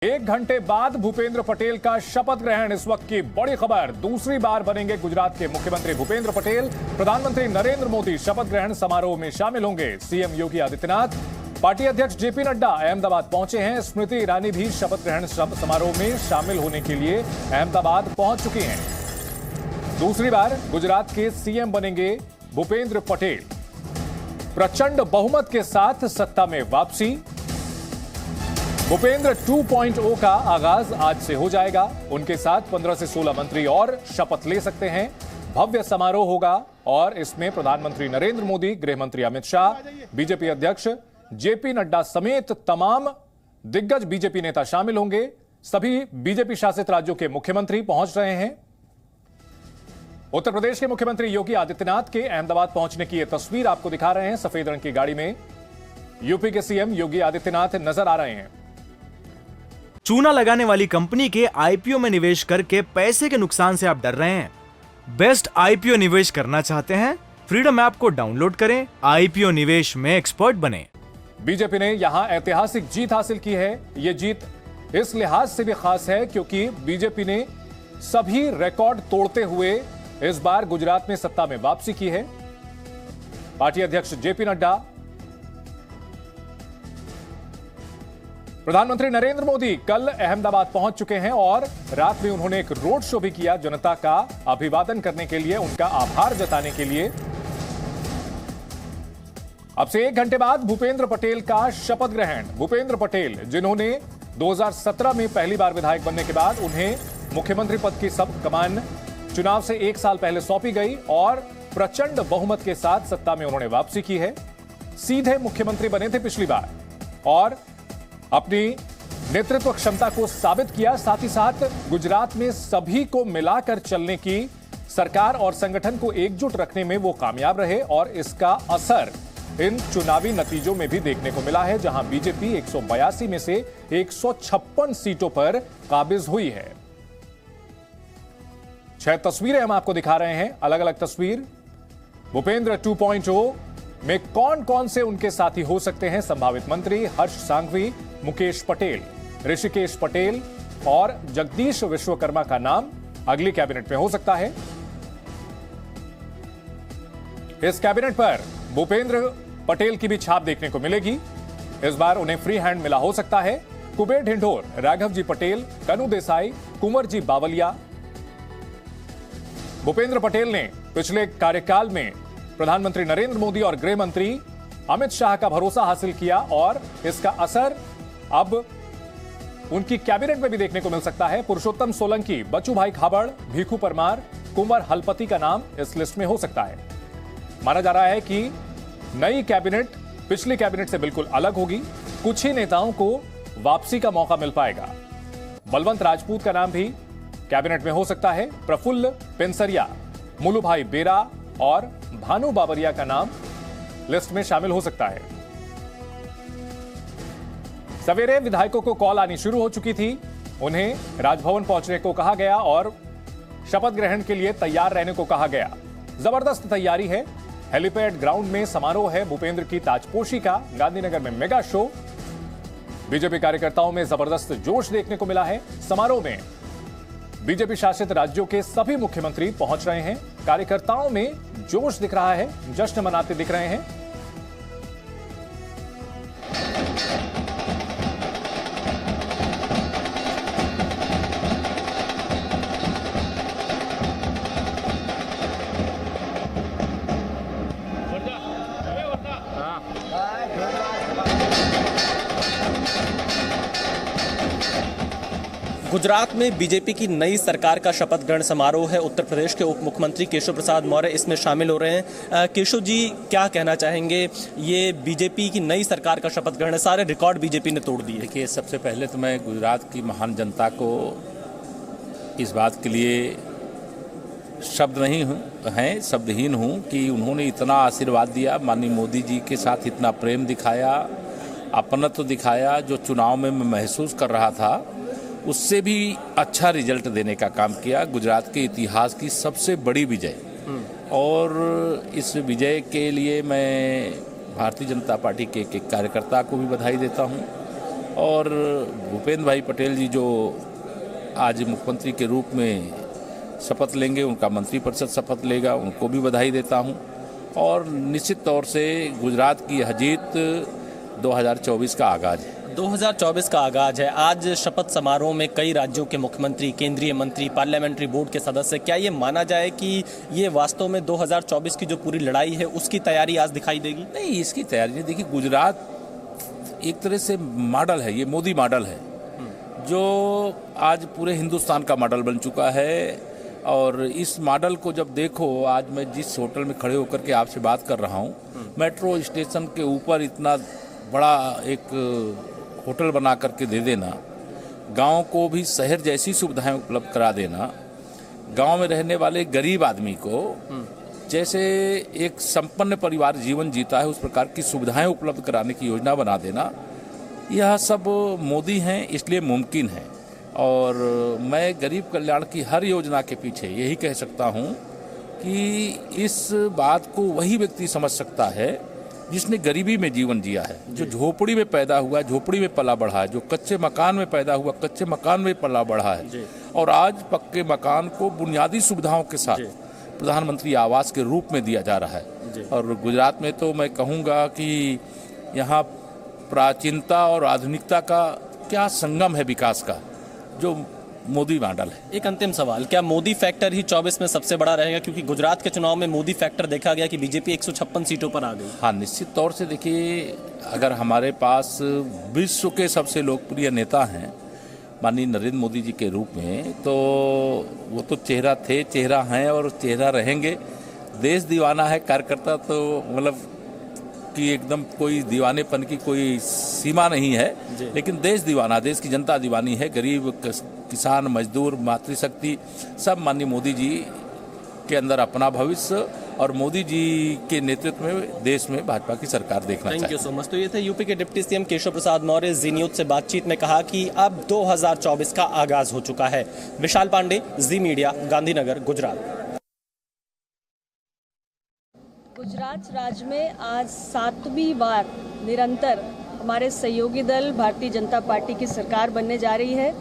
एक घंटे बाद भूपेंद्र पटेल का शपथ ग्रहण। इस वक्त की बड़ी खबर, दूसरी बार बनेंगे गुजरात के मुख्यमंत्री भूपेंद्र पटेल। प्रधानमंत्री नरेंद्र मोदी शपथ ग्रहण समारोह में शामिल होंगे। सीएम योगी आदित्यनाथ, पार्टी अध्यक्ष जेपी नड्डा अहमदाबाद पहुंचे हैं। स्मृति ईरानी भी शपथ ग्रहण समारोह में शामिल होने के लिए अहमदाबाद पहुंच चुकी हैं। दूसरी बार गुजरात के सीएम बनेंगे भूपेंद्र पटेल। प्रचंड बहुमत के साथ सत्ता में वापसी। भूपेंद्र 2.0 का आगाज आज से हो जाएगा। उनके साथ 15 से 16 मंत्री और शपथ ले सकते हैं। भव्य समारोह होगा और इसमें प्रधानमंत्री नरेंद्र मोदी, गृह मंत्री अमित शाह, बीजेपी अध्यक्ष जेपी नड्डा समेत तमाम दिग्गज बीजेपी नेता शामिल होंगे। सभी बीजेपी शासित राज्यों के मुख्यमंत्री पहुंच रहे हैं। उत्तर प्रदेश के मुख्यमंत्री योगी आदित्यनाथ के अहमदाबाद पहुंचने की यह तस्वीर आपको दिखा रहे हैं। सफेद रंग की गाड़ी में यूपी के सीएम योगी आदित्यनाथ नजर आ रहे हैं। चूना लगाने वाली कंपनी के आईपीओ में निवेश करके पैसे के नुकसान से आप डर रहे हैं? बेस्ट आईपीओ निवेश करना चाहते हैं? फ्रीडम ऐप को डाउनलोड करें, आईपीओ निवेश में एक्सपर्ट बने। बीजेपी ने यहां ऐतिहासिक जीत हासिल की है। यह जीत इस लिहाज से भी खास है क्योंकि बीजेपी ने सभी रिकॉर्ड तोड़ते हुए इस बार गुजरात में सत्ता में वापसी की है। पार्टी अध्यक्ष जेपी नड्डा, प्रधानमंत्री नरेंद्र मोदी कल अहमदाबाद पहुंच चुके हैं और रात में उन्होंने एक रोड शो भी किया। जनता का अभिवादन करने के लिए, उनका आभार जताने के लिए। अब से एक घंटे बाद भूपेंद्र पटेल का शपथ ग्रहण। भूपेंद्र पटेल, जिन्होंने 2017 में पहली बार विधायक बनने के बाद उन्हें मुख्यमंत्री पद की सब कमान चुनाव से एक साल पहले सौंपी गई और प्रचंड बहुमत के साथ सत्ता में उन्होंने वापसी की है। सीधे मुख्यमंत्री बने थे पिछली बार और अपनी नेतृत्व क्षमता को साबित किया। साथ ही साथ गुजरात में सभी को मिलाकर चलने की, सरकार और संगठन को एकजुट रखने में वो कामयाब रहे और इसका असर इन चुनावी नतीजों में भी देखने को मिला है, जहां बीजेपी 182 में से 156 सीटों पर काबिज हुई है। 6 तस्वीरें हम आपको दिखा रहे हैं, अलग अलग तस्वीर। भूपेंद्र 2.0 में कौन कौन से उनके साथी हो सकते हैं? संभावित मंत्री हर्ष सांघवी, मुकेश पटेल, ऋषिकेश पटेल और जगदीश विश्वकर्मा का नाम अगली कैबिनेट में हो सकता है। इस कैबिनेट पर भूपेंद्र पटेल की भी छाप देखने को मिलेगी। इस बार उन्हें फ्री हैंड मिला हो सकता है। कुबेर ढिंढोर, राघव जी पटेल, कनु देसाई, कुंवर जी बावलिया। भूपेंद्र पटेल ने पिछले कार्यकाल में प्रधानमंत्री नरेंद्र मोदी और गृह मंत्री अमित शाह का भरोसा हासिल किया और इसका असर अब उनकी कैबिनेट में भी देखने को मिल सकता है। पुरुषोत्तम सोलंकी, बच्चू भाई खाबड़, भीखू परमार, कुंवर हलपति का नाम इस लिस्ट में हो सकता है। माना जा रहा है कि नई कैबिनेट पिछली कैबिनेट से बिल्कुल अलग होगी। कुछ ही नेताओं को वापसी का मौका मिल पाएगा। बलवंत राजपूत का नाम भी कैबिनेट में हो सकता है। प्रफुल्ल पेंसरिया, मुलू भाई बेरा और भानु बाबरिया का नाम लिस्ट में शामिल हो सकता है। सवेरे विधायकों को कॉल आनी शुरू हो चुकी थी। उन्हें राजभवन पहुंचने को कहा गया और शपथ ग्रहण के लिए तैयार रहने को कहा गया। जबरदस्त तैयारी है। हेलीपैड ग्राउंड में समारोह है भूपेंद्र की ताजपोशी का। गांधीनगर में मेगा शो। बीजेपी कार्यकर्ताओं में जबरदस्त जोश देखने को मिला है। समारोह में बीजेपी शासित राज्यों के सभी मुख्यमंत्री पहुंच रहे हैं। कार्यकर्ताओं में जोश दिख रहा है, जश्न मनाते दिख रहे हैं। गुजरात में बीजेपी की नई सरकार का शपथ ग्रहण समारोह है। उत्तर प्रदेश के उप मुख्यमंत्री केशव प्रसाद मौर्य इसमें शामिल हो रहे हैं। केशव जी, क्या कहना चाहेंगे? ये बीजेपी की नई सरकार का शपथ ग्रहण है, सारे रिकॉर्ड बीजेपी ने तोड़ दिए। देखिए, सबसे पहले तो मैं गुजरात की महान जनता को इस बात के लिए शब्द नहीं हैं, शब्दहीन हूँ कि उन्होंने इतना आशीर्वाद दिया, माननीय मोदी जी के साथ इतना प्रेम दिखाया, अपनत्व दिखाया। जो चुनाव में मैं महसूस कर रहा था उससे भी अच्छा रिजल्ट देने का काम किया। गुजरात के इतिहास की सबसे बड़ी विजय और इस विजय के लिए मैं भारतीय जनता पार्टी के एक कार्यकर्ता को भी बधाई देता हूं और भूपेंद्र भाई पटेल जी जो आज मुख्यमंत्री के रूप में शपथ लेंगे, उनका मंत्रिपरिषद शपथ लेगा, उनको भी बधाई देता हूं। और निश्चित तौर से गुजरात की यह जीत 2024 का आगाज है। 2024 का आगाज है। आज शपथ समारोह में कई राज्यों के मुख्यमंत्री, केंद्रीय मंत्री, पार्लियामेंट्री बोर्ड के सदस्य, क्या ये माना जाए कि ये वास्तव में 2024 की जो पूरी लड़ाई है उसकी तैयारी आज दिखाई देगी? नहीं, इसकी तैयारी नहीं। देखिए, गुजरात एक तरह से मॉडल है, ये मोदी मॉडल है जो आज पूरे हिंदुस्तान का मॉडल बन चुका है। और इस मॉडल को जब देखो, आज मैं जिस होटल में खड़े होकर के आपसे बात कर रहा हूँ, मेट्रो स्टेशन के ऊपर इतना बड़ा एक होटल बना करके दे देना, गांव को भी शहर जैसी सुविधाएं उपलब्ध करा देना, गांव में रहने वाले गरीब आदमी को जैसे एक संपन्न परिवार जीवन जीता है उस प्रकार की सुविधाएं उपलब्ध कराने की योजना बना देना, यह सब मोदी हैं, इसलिए मुमकिन है। और मैं गरीब कल्याण की हर योजना के पीछे यही कह सकता हूं कि इस बात को वही व्यक्ति समझ सकता है जिसने गरीबी में जीवन जिया है, जो झोपड़ी में पैदा हुआ, झोपड़ी में पला बढ़ा है, जो कच्चे मकान में पैदा हुआ, कच्चे मकान में पला बढ़ा है, और आज पक्के मकान को बुनियादी सुविधाओं के साथ प्रधानमंत्री आवास के रूप में दिया जा रहा है। और गुजरात में तो मैं कहूँगा कि यहाँ प्राचीनता और आधुनिकता का क्या संगम है विकास का, जो मोदी मॉडल है। एक अंतिम सवाल, क्या मोदी फैक्टर ही 24 में सबसे बड़ा रहेगा? क्योंकि गुजरात के चुनाव में मोदी फैक्टर देखा गया कि बीजेपी 156 सीटों पर आ गई। हाँ, निश्चित तौर से। देखिए, अगर हमारे पास विश्व के सबसे लोकप्रिय नेता हैं माननीय नरेंद्र मोदी जी के रूप में, तो वो तो चेहरा थे, चेहरा हैं और चेहरा रहेंगे। देश दीवाना है कार्यकर्ता, तो मतलब कि एकदम कोई दीवानेपन की कोई सीमा नहीं है, लेकिन देश दीवाना, देश की जनता दीवानी है। गरीब, किसान, मजदूर, मातृशक्ति सब माननीय मोदी जी के अंदर अपना भविष्य और मोदी जी के नेतृत्व में देश में भाजपा की सरकार देखना चाहिए। Thank you so much. तो ये थे यूपी के डिप्टी सीएम केशव प्रसाद मौर्य। जी न्यूज से बातचीत में कहा कि अब 2024 का आगाज हो चुका है। विशाल पांडे, जी मीडिया, गांधीनगर, गुजरात। गुजरात राज्य में आज 7वीं बार निरंतर हमारे सहयोगी दल भारतीय जनता पार्टी की सरकार बनने जा रही है,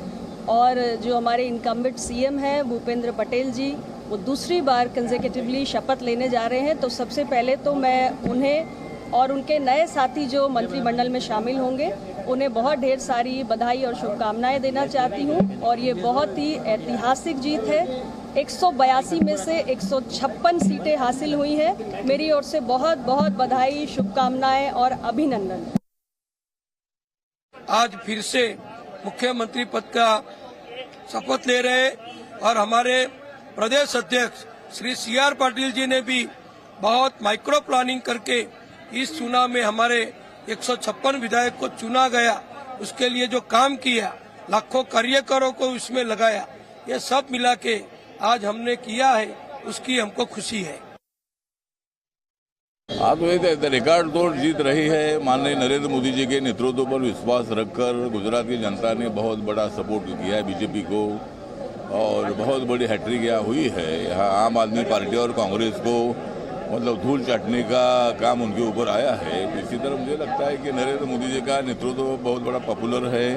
और जो हमारे इनकम्बेंट सीएम हैं भूपेंद्र पटेल जी, वो दूसरी बार कंसेक्यूटिवली शपथ लेने जा रहे हैं। तो सबसे पहले तो मैं उन्हें और उनके नए साथी जो मंत्रिमंडल में शामिल होंगे, उन्हें बहुत ढेर सारी बधाई और शुभकामनाएं देना चाहती हूं। और ये बहुत ही ऐतिहासिक जीत है। 182 में से 156 सीटें हासिल हुई हैं। मेरी ओर से बहुत बहुत बधाई, शुभकामनाएं और अभिनंदन। आज फिर से मुख्यमंत्री पद का शपथ ले रहे और हमारे प्रदेश अध्यक्ष श्री CR पाटिल जी ने भी बहुत माइक्रो प्लानिंग करके इस चुनाव में हमारे 156 विधायक को चुना गया, उसके लिए जो काम किया, लाखों कार्यकरों को उसमें लगाया, ये सब मिला के आज हमने किया है, उसकी हमको खुशी है। आप रिकॉर्ड तोड़ जीत रही है। माननीय नरेंद्र मोदी जी के नेतृत्व पर विश्वास रखकर गुजरात की जनता ने बहुत बड़ा सपोर्ट किया है बीजेपी को, और बहुत बड़ी हैट्रिक यहाँ हुई है। यहाँ आम आदमी पार्टी और कांग्रेस को मतलब धूल चाटने का काम उनके ऊपर आया है। इसी तरह मुझे लगता है कि नरेंद्र मोदी जी का नेतृत्व बहुत बड़ा पॉपुलर है।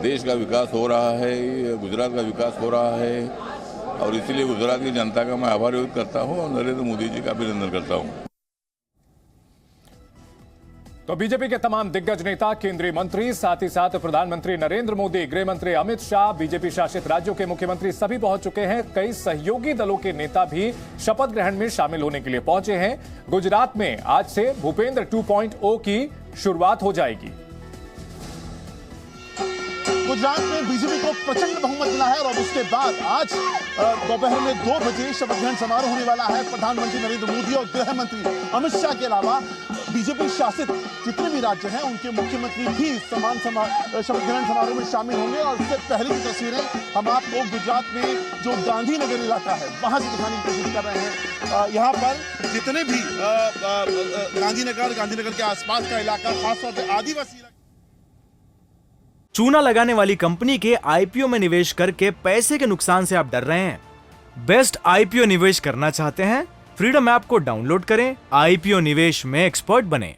देश का विकास हो रहा है, गुजरात का विकास हो रहा है, और इसीलिए गुजरात की जनता का मैं आभार व्यक्त करता हूँ और नरेंद्र मोदी जी का अभिनंदन करता हूँ। तो बीजेपी के तमाम दिग्गज नेता, केंद्रीय मंत्री, साथ ही साथ प्रधानमंत्री नरेंद्र मोदी, गृह मंत्री अमित शाह, बीजेपी शासित राज्यों के मुख्यमंत्री सभी पहुंच चुके हैं। कई सहयोगी दलों के नेता भी शपथ ग्रहण में शामिल होने के लिए पहुंचे हैं। गुजरात में आज से भूपेंद्र 2.0 की शुरुआत हो जाएगी। गुजरात में बीजेपी को प्रचंड बहुमत मिला है और उसके बाद आज दोपहर में 2 बजे शपथ ग्रहण समारोह होने वाला है। प्रधानमंत्री नरेंद्र मोदी और गृह मंत्री अमित शाह के अलावा बीजेपी शासित जितने भी राज्य हैं उनके मुख्यमंत्री भी समान शपथ ग्रहण समारोह में शामिल होंगे। और इससे पहले की तस्वीरें हम आपको गुजरात में जो गांधीनगर इलाका है वहां से दिखाने की कोशिश कर रहे हैं। यहाँ पर जितने भी गांधीनगर के आसपास का इलाका, खासतौर पर आदिवासी, चूना लगाने वाली कंपनी के आईपीओ में निवेश करके पैसे के नुकसान से आप डर रहे हैं? बेस्ट आईपीओ निवेश करना चाहते हैं? फ्रीडम ऐप को डाउनलोड करें, आईपीओ निवेश में एक्सपर्ट बने।